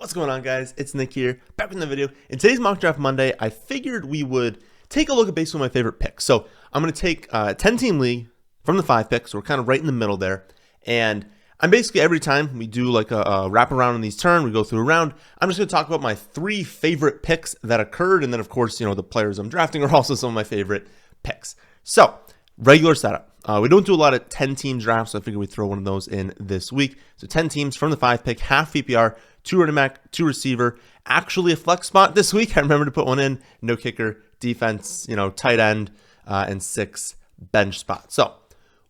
What's going on, guys? It's Nick here, back with the video. In today's Mock Draft Monday, I figured we would take a look at basically my favorite picks. So I'm going to take a 10-team league from the 5 picks. So we're kind of right in the middle there. And I'm basically, every time we do like a wrap around in these turn, we go through a round, I'm just going to talk about my 3 favorite picks that occurred. And then, of course, the players I'm drafting are also some of my favorite picks. So, regular setup. We don't do a lot of 10 teams drafts, so I figured we'd throw one of those in this week. So 10 teams from the 5 pick, half PPR, 2 running back, 2 receiver. Actually a flex spot this week. I remember to put one in. No kicker, defense, tight end, and 6 bench spots. So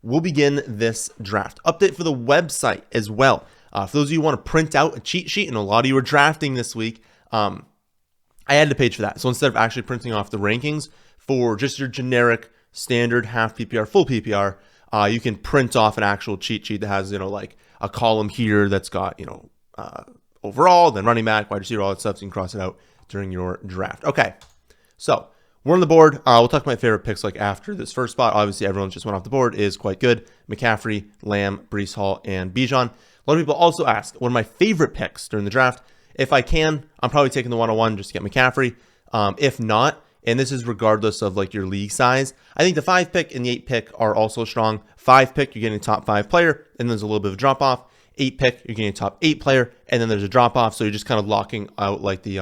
we'll begin this draft. Update for the website as well. For those of you who want to print out a cheat sheet, and a lot of you are drafting this week, I added a page for that. So instead of actually printing off the rankings for just your generic standard half PPR, full PPR, you can print off an actual cheat sheet that has, like a column here that's got, overall, then running back, wide receiver, all that stuff. So you can cross it out during your draft. Okay, so we're on the board. We'll talk about my favorite picks like after this first spot. Obviously, everyone just went off the board is quite good. McCaffrey, Lamb, Breece Hall, and Bijan. A lot of people also ask, what are my favorite picks during the draft? If I can, I'm probably taking the 101 just to get McCaffrey. If not, and this is regardless of like your league size, I think the 5 pick and the 8 pick are also strong. 5 pick, you're getting a top 5 player, and there's a little bit of a drop off. 8 pick, you're getting a top 8 player, and then there's a drop off. So you're just kind of locking out like the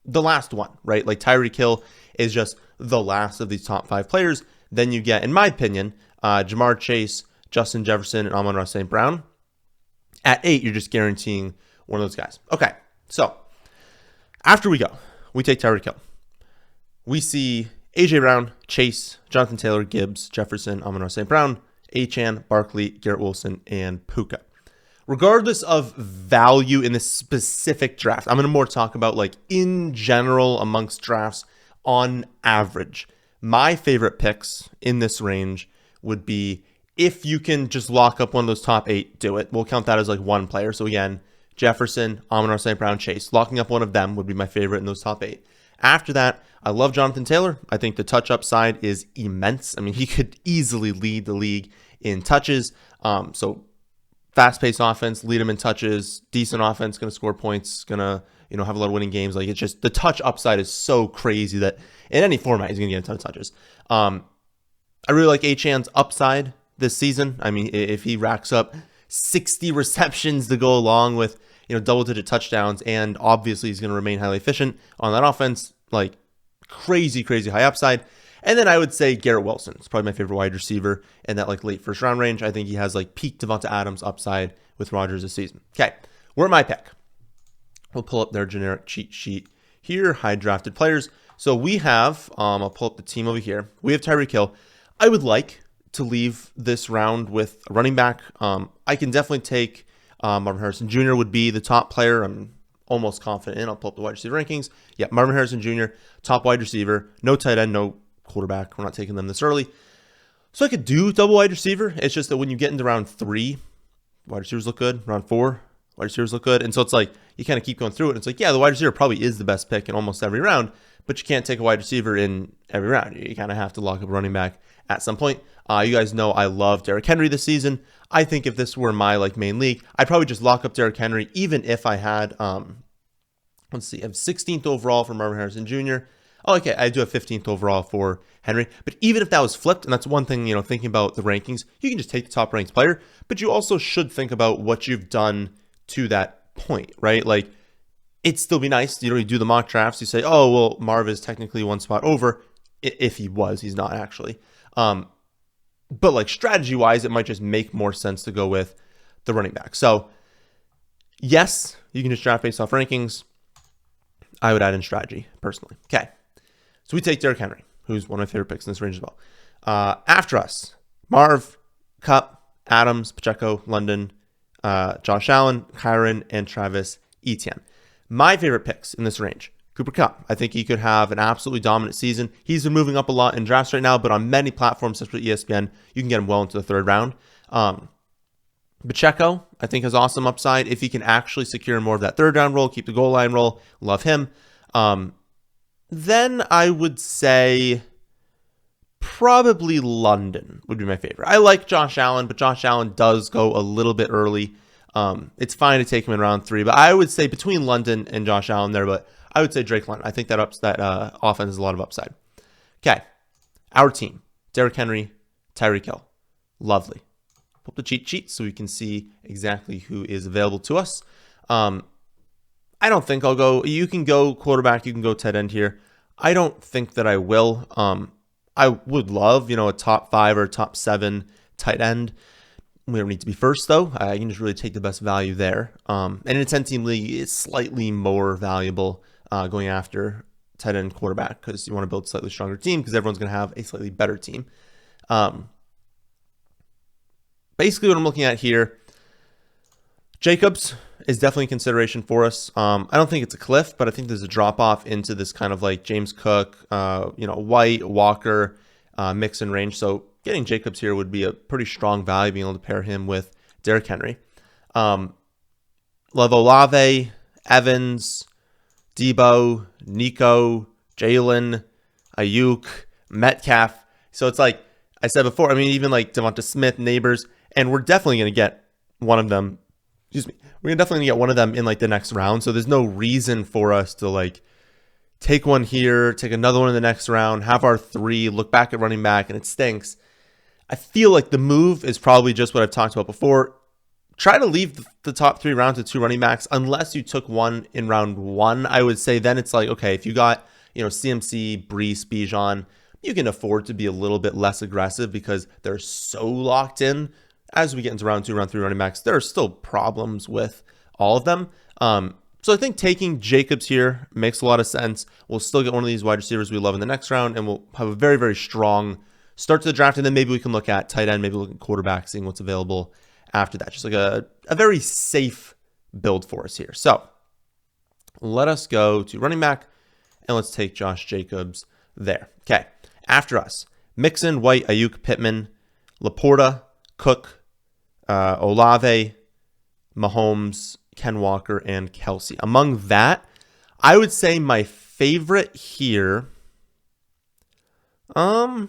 last one, right? Like Tyreek Hill is just the last of these top 5 players. Then you get, in my opinion, Jamar Chase, Justin Jefferson, and Amon-Ra St. Brown. At 8, you're just guaranteeing one of those guys. Okay, so after we go, we take Tyreek Hill. We see A.J. Brown, Chase, Jonathan Taylor, Gibbs, Jefferson, Amon-Ra St. Brown, Achane, Barkley, Garrett Wilson, and Puka. Regardless of value in this specific draft, I'm going to more talk about like in general amongst drafts on average. My favorite picks in this range would be, if you can just lock up one of those top 8, do it. We'll count that as like one player. So again, Jefferson, Amon-Ra St. Brown, Chase. Locking up one of them would be my favorite in those top 8. After that, I love Jonathan Taylor. I think the touch upside is immense. I mean, he could easily lead the league in touches. So fast-paced offense, lead him in touches, decent offense, going to score points, going to have a lot of winning games. Like, it's just the touch upside is so crazy that in any format he's going to get a ton of touches. I really like Achane's upside this season. I mean, if he racks up 60 receptions to go along with double-digit touchdowns, and obviously he's going to remain highly efficient on that offense, like crazy high upside. And then I would say Garrett Wilson is probably my favorite wide receiver in that like late first round range. I think he has like peak Devonta Adams upside with Rodgers this season. Okay, where my pick? We'll pull up their generic cheat sheet here, high drafted players. So we have, I'll pull up the team over here. We have Tyreek Hill. I would like to leave this round with a running back. I can definitely take Marvin Harrison Jr. would be the top player. I'm almost confident in. I'll pull up the wide receiver rankings. Yeah, Marvin Harrison Jr., top wide receiver, no tight end, no quarterback. We're not taking them this early. So I could do double wide receiver. It's just that when you get into round 3, wide receivers look good. Round 4, wide receivers look good. And so it's like you kind of keep going through it. And it's like, yeah, the wide receiver probably is the best pick in almost every round, but you can't take a wide receiver in every round. You kind of have to lock up a running back at some point. You guys know I love Derrick Henry this season. I think if this were my like main league, I'd probably just lock up Derrick Henry, even if I had, let's see, I have 16th overall for Marvin Harrison Jr. Oh, okay, I do have 15th overall for Henry. But even if that was flipped, and that's one thing, thinking about the rankings, you can just take the top ranked player, but you also should think about what you've done to that point, right? Like, it'd still be nice. You do the mock drafts. You say, oh, well, Marv is technically one spot over. If he was, he's not actually. But like strategy-wise, it might just make more sense to go with the running back. So, yes, you can just draft based off rankings. I would add in strategy, personally. Okay. So we take Derrick Henry, who's one of my favorite picks in this range as well. After us, Marv, Kupp, Adams, Pacheco, London, Josh Allen, Kyron, and Travis Etienne. My favorite picks in this range, Cooper Kupp. I think he could have an absolutely dominant season. He's been moving up a lot in drafts right now, but on many platforms, such as ESPN, you can get him well into the 3rd round. Pacheco, I think, has awesome upside. If he can actually secure more of that 3rd round role, keep the goal line role, love him. Then I would say probably London would be my favorite. I like Josh Allen, but Josh Allen does go a little bit early. It's fine to take him in round 3, but I would say between London and Josh Allen there, but I would say Drake London. I think that offense has a lot of upside. Okay, our team: Derrick Henry, Tyreek Hill. Lovely. Pull up the cheat sheet so we can see exactly who is available to us. I don't think I'll go. You can go quarterback. You can go tight end here. I don't think that I will. I would love, a top 5 or top 7 tight end. We don't need to be first, though. I can just really take the best value there. And in a 10-team league, it's slightly more valuable going after tight end quarterback because you want to build a slightly stronger team because everyone's going to have a slightly better team. Basically, what I'm looking at here, Jacobs is definitely a consideration for us. I don't think it's a cliff, but I think there's a drop off into this kind of like James Cook, White, Walker, mix and range. So getting Jacobs here would be a pretty strong value, being able to pair him with Derrick Henry. Love Olave, Evans, Debo, Nico, Jalen, Ayuk, Metcalf. So it's like I said before, even like Devonta Smith, Neighbors, and we're definitely going to get one of them. We're definitely going to get one of them in like the next round. So there's no reason for us to like take one here, take another one in the next round, have our 3, look back at running back, and it stinks. I feel like the move is probably just what I've talked about before. Try to leave the top 3 rounds with 2 running backs, unless you took one in round 1. I would say then it's like, okay, if you got, CMC, Breece, Bijan, you can afford to be a little bit less aggressive because they're so locked in. As we get into round 2, round 3 running backs, there are still problems with all of them. So I think taking Jacobs here makes a lot of sense. We'll still get one of these wide receivers we love in the next round, and we'll have a very, very strong start to the draft. And then maybe we can look at tight end, maybe look at quarterback, seeing what's available after that. Just like a very safe build for us here. So let us go to running back, and let's take Josh Jacobs there. Okay, after us, Mixon, White, Ayuk, Pittman, Laporta, Cook, Olave, Mahomes, Ken Walker, and Kelsey. Among that, I would say my favorite here. I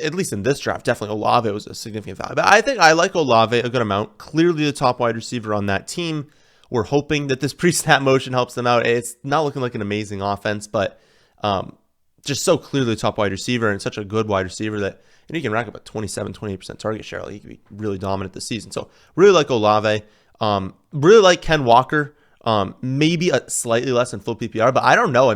at least in this draft, definitely Olave was a significant value. But I think I like Olave a good amount. Clearly the top wide receiver on that team. We're hoping that this pre-snap motion helps them out. It's not looking like an amazing offense, but just so clearly the top wide receiver and such a good wide receiver that he can rack up a 27, 28% target share. Like he could be really dominant this season. So really like Olave. Really like Ken Walker. Maybe a slightly less in full PPR, but I don't know.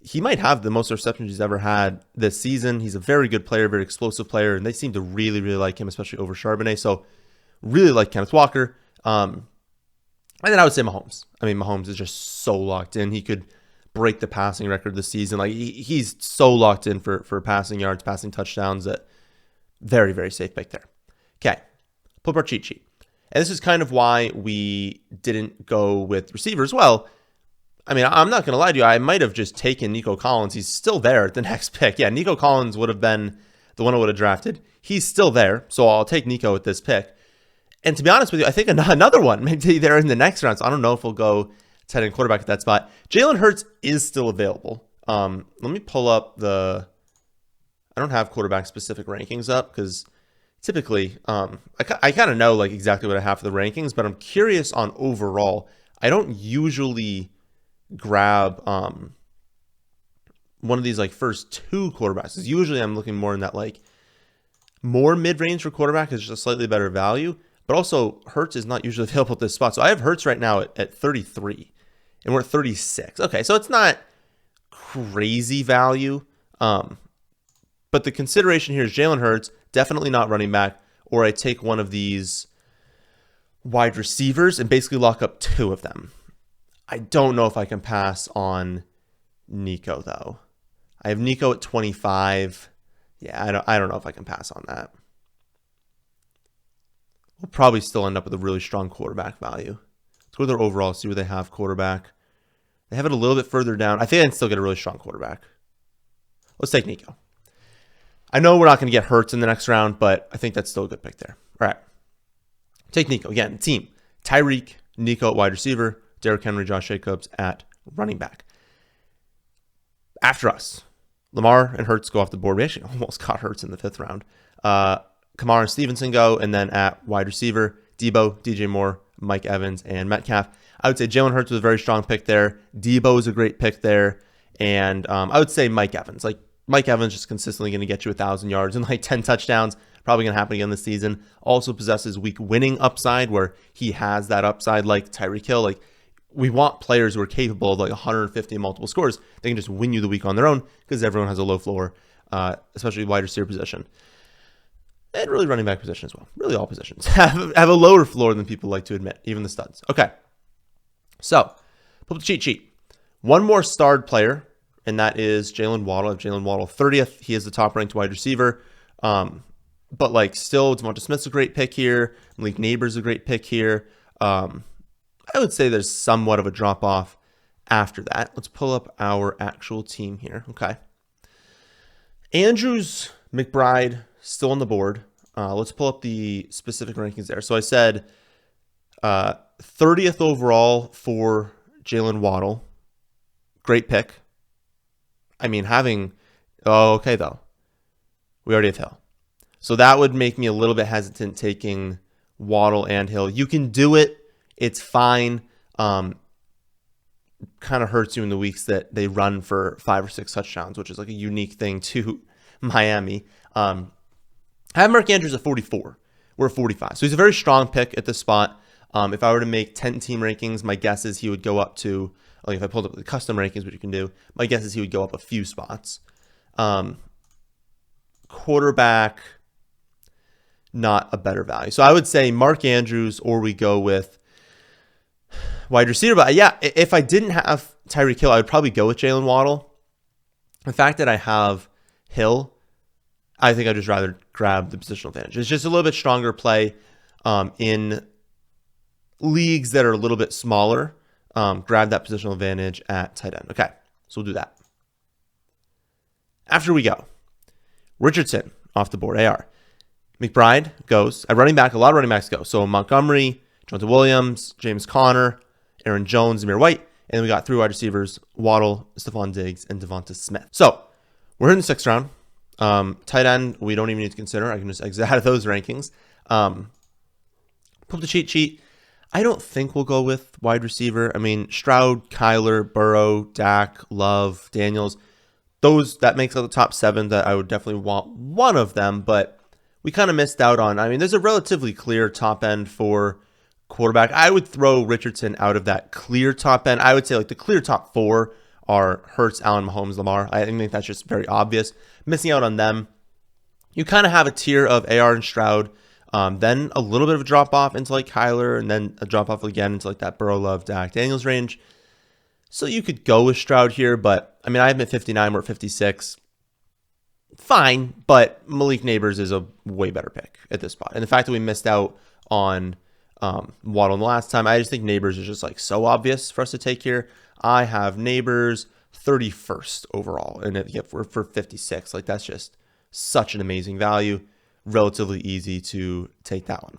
He might have the most receptions he's ever had this season. He's a very good player, very explosive player, and they seem to really, really like him, especially over Charbonnet. So really like Kenneth Walker. And then I would say Mahomes. Mahomes is just so locked in. He could break the passing record this season. Like he's so locked in for passing yards, passing touchdowns that very, very safe pick there. Okay, pull up our cheat sheet. And this is kind of why we didn't go with receivers. Well, I'm not going to lie to you. I might have just taken Nico Collins. He's still there at the next pick. Yeah, Nico Collins would have been the one I would have drafted. He's still there, so I'll take Nico at this pick. And to be honest with you, I think another one maybe there in the next round. So I don't know if we'll go tight end quarterback at that spot. Jalen Hurts is still available. Let me pull up I don't have quarterback specific rankings up because typically I kind of know like exactly what I have for the rankings, but I'm curious on overall. I don't usually grab one of these like first 2 quarterbacks. Because usually I'm looking more in that like more mid-range for quarterback is just a slightly better value. But also Hurts is not usually available at this spot. So I have Hurts right now at 33 and we're at 36. Okay, so it's not crazy value. But the consideration here is Jalen Hurts, definitely not running back, or I take one of these wide receivers and basically lock up 2 of them. I don't know if I can pass on Nico, though. I have Nico at 25. Yeah, I don't know if I can pass on that. We'll probably still end up with a really strong quarterback value. Let's go to their overall, see where they have quarterback. They have it a little bit further down. I think I can still get a really strong quarterback. Let's take Nico. I know we're not going to get Hurts in the next round, but I think that's still a good pick there. All right. Take Nico. Again, team. Tyreek, Nico at wide receiver, Derrick Henry, Josh Jacobs at running back. After us, Lamar and Hurts go off the board. We actually almost got Hurts in the 5th round. Kamara and Stevenson go, and then at wide receiver, Debo, DJ Moore, Mike Evans, and Metcalf. I would say Jalen Hurts was a very strong pick there. Debo is a great pick there. And I would say Mike Evans. Like, Mike Evans just consistently going to get you 1,000 yards and like 10 touchdowns. Probably going to happen again this season. Also possesses week winning upside, where he has that upside like Tyreek Hill. Like, we want players who are capable of like 150 multiple scores. They can just win you the week on their own because everyone has a low floor, especially wide receiver position. And really running back position as well. Really all positions have a lower floor than people like to admit, even the studs. Okay. So, pull up the cheat sheet. One more starred player, and that is Jalen Waddle. I have Jalen Waddle 30th. He is the top ranked wide receiver. But like still, Devonta Smith's a great pick here. Malik Neighbors a great pick here. I would say there's somewhat of a drop off after that. Let's pull up our actual team here. Okay. Andrews, McBride, still on the board. Let's pull up the specific rankings there. So I said 30th overall for Jalen Waddle. Great pick. I mean, okay, though. We already have Hill. So that would make me a little bit hesitant taking Waddle and Hill. You can do it. It's fine. Kind of hurts you in the weeks that they run for 5 or 6 touchdowns, which is like a unique thing to Miami. I have Mark Andrews at 44. We're at 45. So he's a very strong pick at this spot. If I were to make 10-team rankings, my guess is he would go up to, like if I pulled up the custom rankings, which you can do, my guess is he would go up a few spots. Quarterback, not a better value. So I would say Mark Andrews, or we go with wide receiver. But yeah, if I didn't have Tyreek Hill, I would probably go with Jalen Waddle. The fact that I have Hill, I think I'd just rather grab the positional advantage. It's just a little bit stronger play in leagues that are a little bit smaller. Grab that positional advantage at tight end. Okay, so we'll do that. After we go, Richardson off the board, AR. McBride goes. At running back, a lot of running backs go. So Montgomery, Jonathan Williams, James Conner, Aaron Jones, Amir White. And then we got 3 wide receivers, Waddle, Stephon Diggs, and Devonta Smith. So we're in the 6th round. Tight end, we don't even need to consider. I can just exit out of those rankings. Pull up the cheat sheet. I don't think we'll go with wide receiver. I mean, Stroud, Kyler, Burrow, Dak, Love, Daniels. That makes up the top 7 that I would definitely want one of them, but we kind of missed out on. I mean, there's a relatively clear top end for quarterback. I would throw Richardson out of that clear top end. I would say like the clear top 4 are Hurts, Allen, Mahomes, Lamar. I think that's just very obvious. Missing out on them. You kind of have a tier of AR and Stroud, then a little bit of a drop off into like Kyler, and then a drop off again into like that Burrow, Love, Dak, Daniels range. So you could go with Stroud here, but I mean, I have him at 59, we're at 56. Fine, but Malik Neighbors is a way better pick at this spot. And the fact that we missed out on Waddle the last time, I just think Neighbors is just like so obvious for us to take here. I have Neighbors 31st overall, and we're for 56. Like, that's just such an amazing value. Relatively easy to take that one.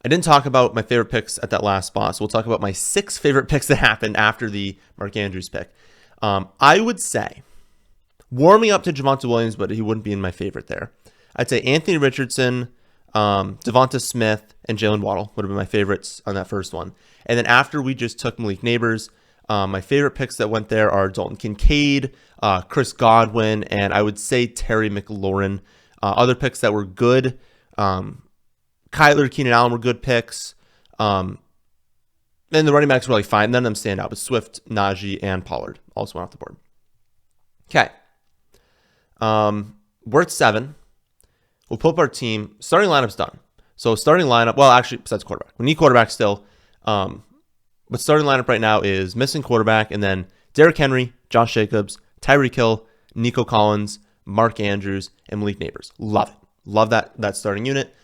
I didn't talk about my favorite picks at that last spot, so we'll talk about my 6 favorite picks that happened after the Mark Andrews pick. I would say, warming up to Javonte Williams, but he wouldn't be in my favorite there. I'd say Anthony Richardson, Devonta Smith, and Jalen Waddle would have been my favorites on that first one. And then after we just took Malik Neighbors, my favorite picks that went there are Dalton Kincaid, Chris Godwin, and I would say Terry McLaurin. Other picks that were good, Kyler, Keenan Allen were good picks. Then the running backs were like fine. None of them stand out, but Swift, Najee, and Pollard also went off the board. Okay. We're at 7. We'll pull up our team. Starting lineup's done. So starting lineup, well, actually, besides quarterback. We need quarterback still. But starting lineup right now is missing quarterback, and then Derrick Henry, Josh Jacobs, Tyreek Hill, Nico Collins, Mark Andrews, and Malik Neighbors. Love it. Love that starting unit.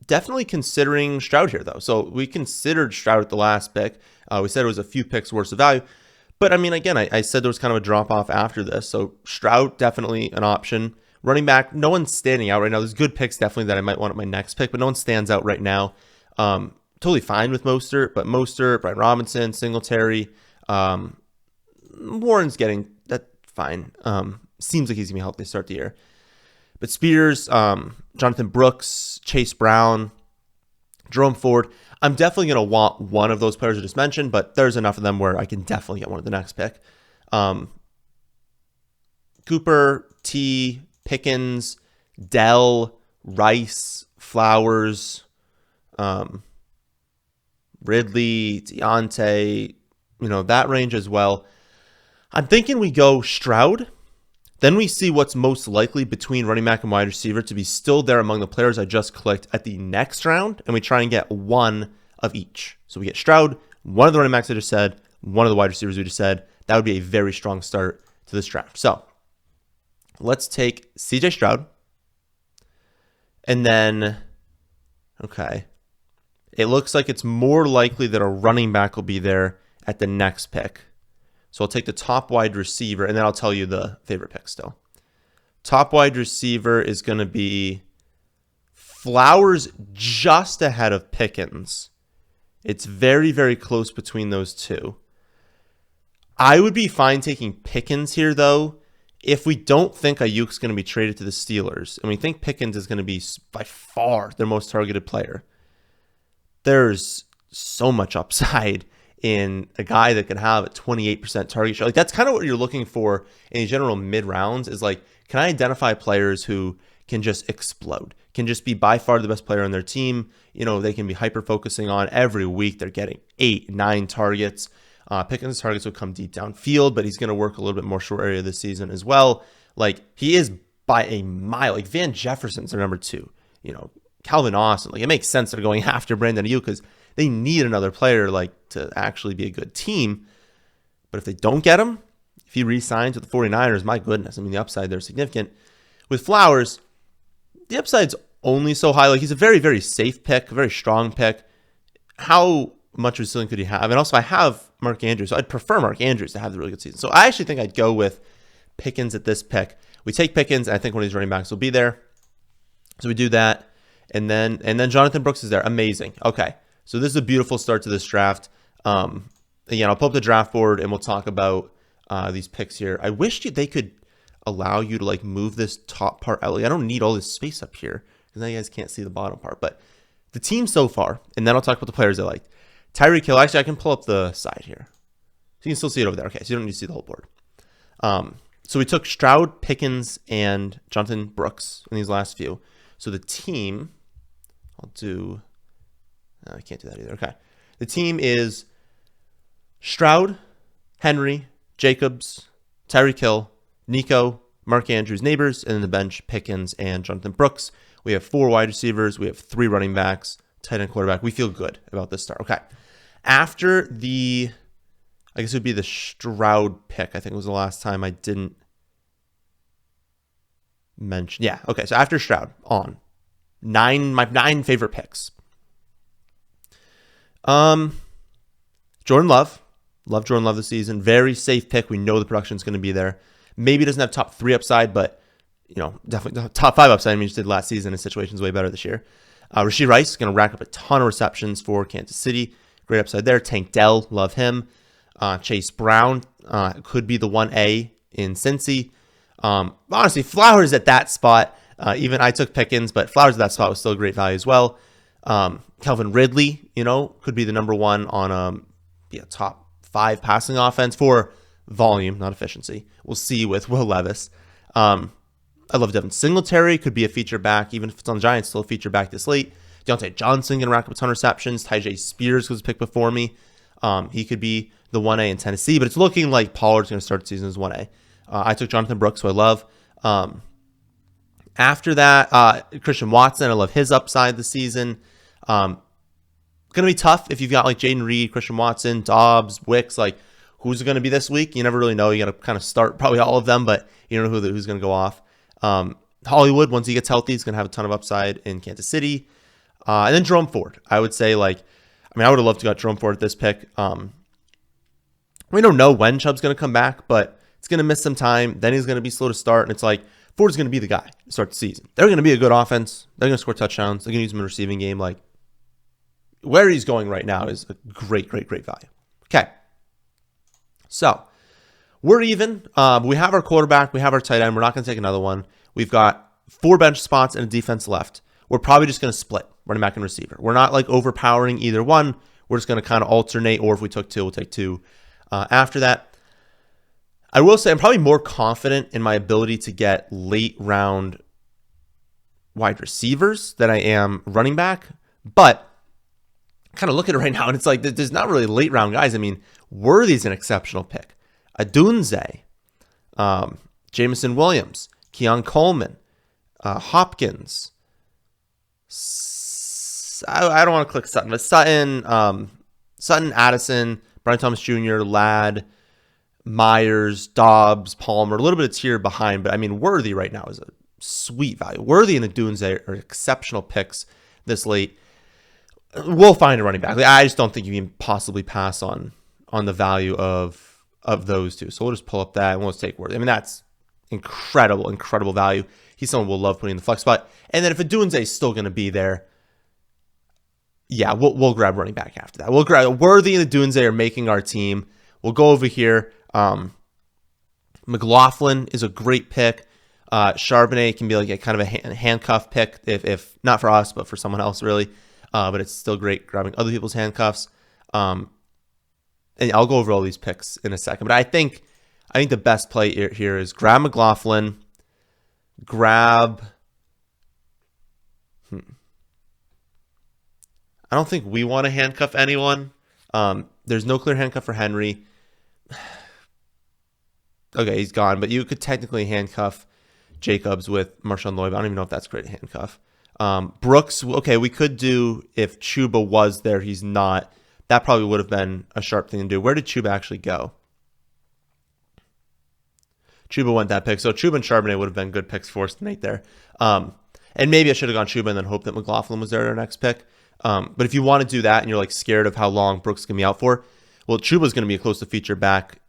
Definitely considering Stroud here, though. So we considered Stroud at the last pick. We said it was a few picks worse of value. But, I mean, again, I said there was kind of a drop-off after this. So Stroud, definitely an option. Running back, no one's standing out right now. There's good picks, definitely, that I might want at my next pick, but no one stands out right now. Totally fine with Mostert, but Mostert, Brian Robinson, Singletary, Warren's getting that fine. Seems like he's going to be healthy to start the year. But Spears, Jonathan Brooks, Chase Brown, Jerome Ford, I'm definitely going to want one of those players I just mentioned, but there's enough of them where I can definitely get one at the next pick. Cooper, T, Pickens, Dell, Rice, Flowers, Ridley, Deontay, that range as well. I'm thinking we go Stroud. Then we see what's most likely between running back and wide receiver to be still there among the players I just clicked at the next round, and we try and get one of each. So we get Stroud, one of the running backs I just said, one of the wide receivers we just said. That would be a very strong start to this draft. So let's take CJ Stroud. And then, okay, it looks like it's more likely that a running back will be there at the next pick. So I'll take the top wide receiver, and then I'll tell you the favorite pick still. Top wide receiver is going to be Flowers just ahead of Pickens. It's very, very close between those two. I would be fine taking Pickens here, though, if we don't think Ayuk's going to be traded to the Steelers, and we think Pickens is going to be by far their most targeted player. There's so much upside in a guy that can have a 28% target share. Like, that's kind of what you're looking for in general mid rounds, is like, can I identify players who can just explode, can just be by far the best player on their team? They can be hyper focusing on every week. They're getting 8, 9 targets. Pickens' targets will come deep downfield, but he's going to work a little bit more short area this season as well. Like, he is by a mile. Like, Van Jefferson's their number 2. Calvin Austin. Like, it makes sense they're going after Brandon Ayuk because they need another player to actually be a good team. But if they don't get him, if he re-signs with the 49ers, my goodness, the upside there is significant. With Flowers, the upside's only so high. Like, he's a very, very safe pick, a very strong pick. How much of a ceiling could he have? And also, I have Mark Andrews, so I'd prefer Mark Andrews to have the really good season. So I actually think I'd go with Pickens at this pick. We take Pickens, and I think one of these running backs will be there. So we do that. And then Jonathan Brooks is there. Amazing. Okay. So this is a beautiful start to this draft. Again, I'll pull up the draft board and we'll talk about these picks here. I wish they could allow you to move this top part out. I don't need all this space up here because now you guys can't see the bottom part. But the team so far, and then I'll talk about the players I liked. Tyreek Hill. Actually, I can pull up the side here. So you can still see it over there. Okay, so you don't need to see the whole board. So we took Stroud, Pickens, and Jonathan Brooks in these last few. So the team, I can't do that either. Okay. The team is Stroud, Henry, Jacobs, Tyreek Hill, Nico, Mark Andrews, Neighbors, and then the bench, Pickens and Jonathan Brooks. We have 4 wide receivers. We have 3 running backs, tight end, quarterback. We feel good about this start. Okay. After I guess it would be the Stroud pick. I think it was the last time I didn't mention. Yeah. Okay. So after Stroud, my 9 favorite picks. Jordan Love. Love Jordan Love this season. Very safe pick. We know the production's going to be there. Maybe it doesn't have top 3 upside, but definitely top 5 upside. He just did last season. His situation's way better this year. Rashee Rice is going to rack up a ton of receptions for Kansas City. Great upside there. Tank Dell, love him. Chase Brown could be the 1A in Cincy. Honestly, Flowers at that spot. Even I took Pickens, but Flowers at that spot was still a great value as well. Calvin Ridley, could be the number 1 on top 5 passing offense for volume, not efficiency. We'll see with Will Levis. I love Devin Singletary, could be a feature back, even if it's on the Giants, still a feature back this late. Deontay Johnson going to rack up a ton of receptions. Tyjae Spears was picked before me. He could be the 1A in Tennessee, but it's looking like Pollard's going to start the season as 1A. I took Jonathan Brooks, who I love. After that, Christian Watson, I love his upside this season. Going to be tough if you've got Jaden Reed, Christian Watson, Dobbs, Wicks. Who's it going to be this week? You never really know. You got to kind of start probably all of them, but you don't know who's going to go off. Hollywood, once he gets healthy, is going to have a ton of upside in Kansas City. And then Jerome Ford. I would say, I would have loved to got Jerome Ford at this pick. We don't know when Chubb's going to come back, but it's going to miss some time. Then he's going to be slow to start, and it's Ford's going to be the guy to start the season. They're going to be a good offense. They're going to score touchdowns. They're going to use him in the receiving game. Where he's going right now is a great, great, great value. Okay. So we're even. We have our quarterback. We have our tight end. We're not going to take another one. We've got 4 bench spots and a defense left, we're probably just going to split running back and receiver. We're not like overpowering either one. We're just going to kind of alternate, or if we took 2, we'll take 2 after that. I will say I'm probably more confident in my ability to get late round wide receivers than I am running back. But kind of look at it right now, and it's like there's not really late round guys. I mean, Worthy's an exceptional pick. Adunze, Jameson Williams, Keon Coleman, Hopkins. I don't want to click Sutton, but Sutton, Addison, Brian Thomas Jr., Ladd, Myers, Dobbs, Palmer, a little bit of tier behind, but I mean, Worthy right now is a sweet value. Worthy and Adunze are exceptional picks this late. We'll find a running back. I just don't think you can possibly pass on the value of those two. So we'll just pull up that and we'll take Worthy. I mean, that's incredible value. He's someone we'll love putting in the flex spot. And then if Adunze is still going to be there, yeah, we'll grab running back after that. We'll grab Worthy and Adunze are making our team. We'll go over here. McLaughlin is a great pick. Charbonnet can be like a kind of a handcuff pick, if not for us, but for someone else, really. But it's still great grabbing other people's handcuffs. And I'll go over all these picks in a second. But I think the best play here is grab McLaughlin, grab. I don't think we want to handcuff anyone. There's no clear handcuff for Henry. Okay, he's gone, but you could technically handcuff Jacobs with Marshawn Lloyd. I don't even know if that's great handcuff. Brooks, okay, we could do if Chuba was there. He's not. That probably would have been a sharp thing to do. Where did Chuba actually go? Chuba went that pick. So Chuba and Charbonnet would have been good picks for us tonight there. And maybe I should have gone Chuba and then hoped that McLaughlin was there at our next pick. But if you want to do that and you're like scared of how long Brooks can be out for, well, Chuba's going to be a close to feature back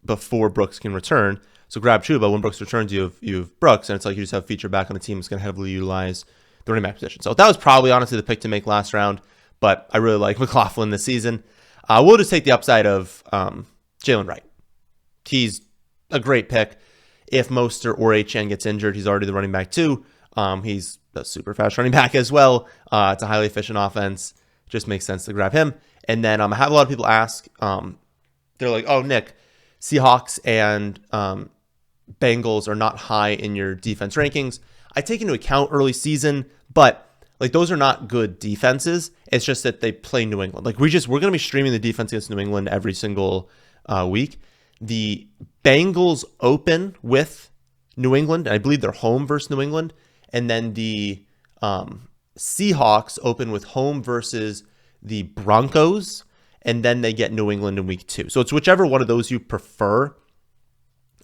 before Brooks can return. So grab Chuba. When Brooks returns, you have Brooks, and it's like you just have feature back on a team that's going to heavily utilize the running back position. So that was probably honestly the pick to make last round, but I really like McLaughlin this season. We'll just take the upside of Jalen Wright. He's a great pick. If Mostert or HN gets injured, he's already the running back too. He's a super fast running back as well. It's a highly efficient offense. Just makes sense to grab him. And then I have a lot of people ask, they're like, oh, Nick, Seahawks and Bengals are not high in your defense rankings. I take into account early season, but like those are not good defenses. It's just that they play New England. Like we're going to be streaming the defense against New England every single week. The Bengals open with New England. I believe they're home versus New England. And then the Seahawks open with home versus the Broncos. And then they get New England in week 2. So it's whichever one of those you prefer.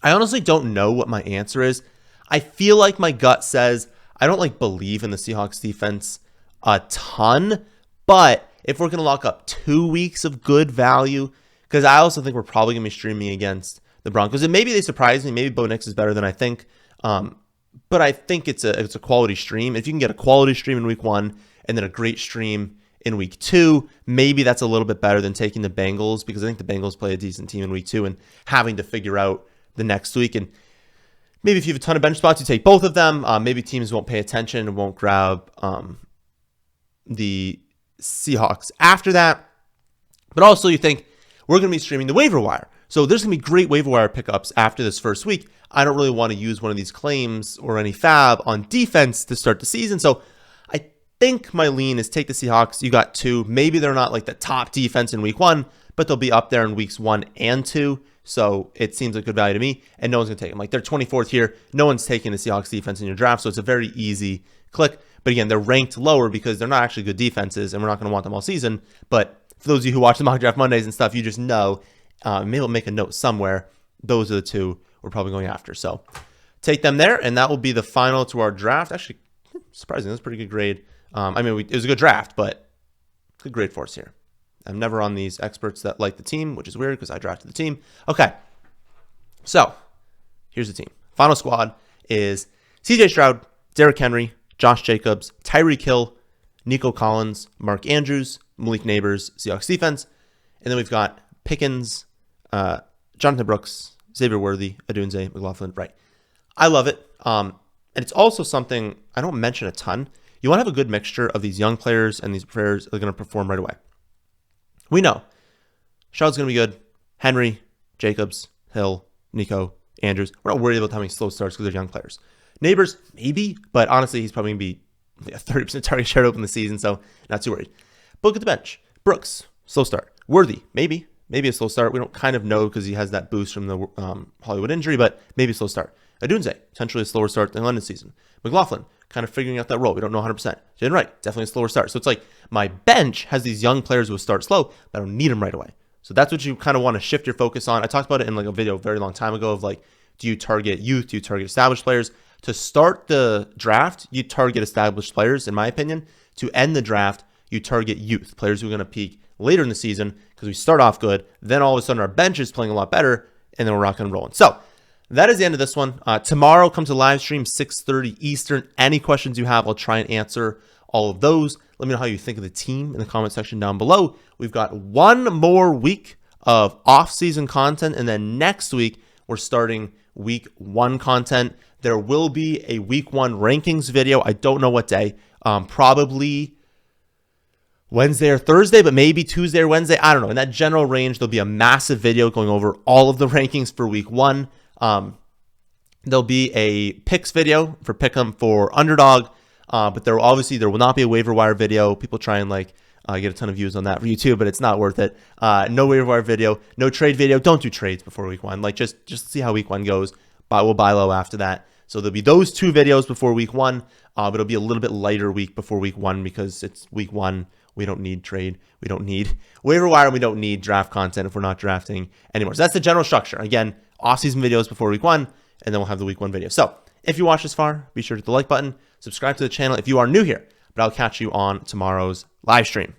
I honestly don't know what my answer is. I feel like my gut says I don't believe in the Seahawks defense a ton. But if we're going to lock up 2 weeks of good value, because I also think we're probably going to be streaming against the Broncos. And maybe they surprise me. Maybe Bo Nix is better than I think. But I think it's a quality stream. If you can get a quality stream in week 1 and then a great stream in week 2, maybe that's a little bit better than taking the Bengals, because I think the Bengals play a decent team in week 2 and having to figure out the next week. And maybe if you have a ton of bench spots, you take both of them. Maybe teams won't pay attention and won't grab the Seahawks after that. But also you think we're going to be streaming the waiver wire. So there's going to be great waiver wire pickups after this first week. I don't really want to use one of these claims or any fab on defense to start the season. So I think my lean is take the Seahawks. You got 2. Maybe they're not like the top defense in week 1, but they'll be up there in weeks 1 and 2. So it seems like good value to me, and no one's going to take them. Like they're 24th here. No one's taking the Seahawks defense in your draft. So it's a very easy click. But again, they're ranked lower because they're not actually good defenses, and we're not going to want them all season. But for those of you who watch the Mock Draft Mondays and stuff, you just know, maybe we'll make a note somewhere. Those are the 2 we're probably going after. So take them there, and that will be the final to our draft. Actually, surprising, that's a pretty good grade. It was a good draft, but good grade for us here. I'm never on these experts that like the team, which is weird because I drafted the team. Okay, so here's the team. Final squad is CJ Stroud, Derrick Henry, Josh Jacobs, Tyreek Hill, Nico Collins, Mark Andrews, Malik Neighbors, Seahawks defense. And then we've got Pickens, Jonathan Brooks, Xavier Worthy, Adunze, McLaughlin. Right. I love it. And it's also something I don't mention a ton. You want to have a good mixture of these young players and these players that are going to perform right away. We know Stroud's going to be good. Henry, Jacobs, Hill, Nico, Andrews. We're not worried about having slow starts because they're young players. Neighbors, maybe, but honestly, he's probably going to be a 30% target share to open the season, so not too worried. But look at the bench. Brooks, slow start. Worthy, maybe a slow start. We don't kind of know because he has that boost from the Hollywood injury, but maybe a slow start. Adunze, potentially a slower start than London season. McLaughlin, kind of figuring out that role. We don't know 100%. Jaden Wright, definitely a slower start. So it's like my bench has these young players who will start slow, but I don't need them right away. So that's what you kind of want to shift your focus on. I talked about it in like a video a very long time ago of like, do you target youth? Do you target established players? To start the draft, you target established players, in my opinion. To end the draft, you target youth, players who are going to peak later in the season because we start off good. Then all of a sudden our bench is playing a lot better, and then we're rocking and rolling. So that is the end of this one. Tomorrow comes a live stream, 6:30 Eastern. Any questions you have, I'll try and answer all of those. Let me know how you think of the team in the comment section down below. We've got one more week of off-season content, and then next week we're starting week 1 content. There will be a week 1 rankings video. I don't know what day. Probably Wednesday or Thursday, but maybe Tuesday or Wednesday. I don't know. In that general range, there'll be a massive video going over all of the rankings for week 1. There'll be a picks video for Pick'em for Underdog, but there will not be a waiver wire video. People try and like get a ton of views on that for YouTube, but it's not worth it. No waiver wire video, no trade video. Don't do trades before week 1. Like just see how week 1 goes. We'll buy low after that. So there'll be those 2 videos before week 1, but it'll be a little bit lighter week before week 1 because it's week 1. We don't need trade. We don't need waiver wire. We don't need draft content if we're not drafting anymore. So that's the general structure. Again, off-season videos before week 1, and then we'll have the week 1 video. So if you watched this far, be sure to hit the like button, subscribe to the channel if you are new here, but I'll catch you on tomorrow's live stream.